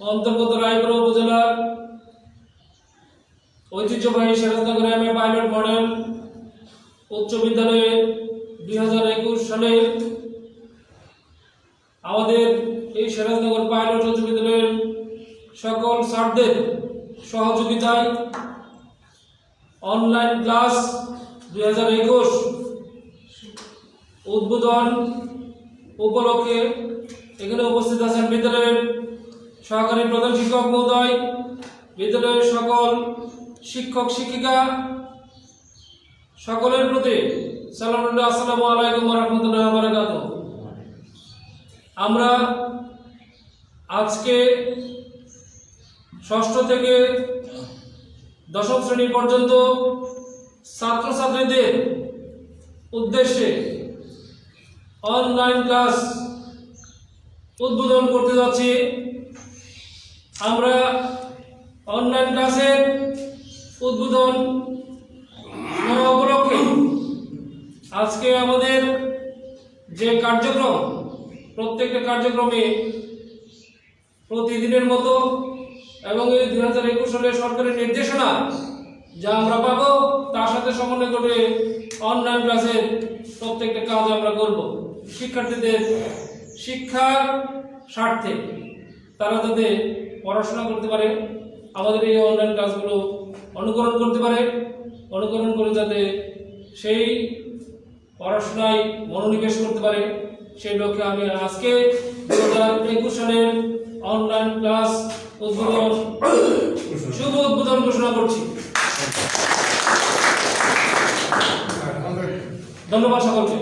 অন্তর্গত রায়পুর উপজেলার ঐতিহ্যবাহী সিরাজনগর এমএ পাইলট মডেল উচ্চ বিদ্যালয়ে 2021 সালে আমাদের এই সিরাজনগর পাইলট উচ্চ বিদ্যালয়ের সকল ছাত্রদের সহযোগিতায় অনলাইন ক্লাস 2021 উদ্বোধন উপলক্ষে এখানে উপস্থিত আছেন বিদ্যালয়ের সহকারী প্রধান শিক্ষক মহোদয়, বিদ্যালয়ের সকল শিক্ষক শিক্ষিকা, সকলের প্রতি সালাম। আসসালামু আলাইকুম ওয়া রাহমাতুল্লাহি ওয়া বারাকাতুহু। আমরা আজকে ষষ্ঠ থেকে দশম শ্রেণী পর্যন্ত ছাত্রছাত্রীদের উদ্দেশ্যে অনলাইন ক্লাস উদ্বোধন করতে যাচ্ছি। আমরা অনলাইন ক্লাসের উদ্বোধন উপলক্ষে আজকে আমাদের যে কার্যক্রম, প্রত্যেকটা কার্যক্রমে প্রতিদিনের মতো এবং এই 2021 সালের সরকারের নির্দেশনা যা আমরা পাবো তার সাথে সমন্বয় করে অনলাইন ক্লাসের প্রত্যেকটা কাজ আমরা করব। শিক্ষার্থীদের শিক্ষার স্বার্থে তারা যাতে পড়াশোনা করতে পারে, আমাদের এই অনলাইন ক্লাসগুলো অনুকরণ করতে পারে, অনুকরণ করে যাতে সেই পড়াশোনায় মনোনিবেশ করতে পারে, সেই লক্ষ্যে আমি আজকে 2021 সালের অনলাইন ক্লাস উদ্বোধন শুভ উদ্বোধন ঘোষণা করছি। ধন্যবাদ সকলকে।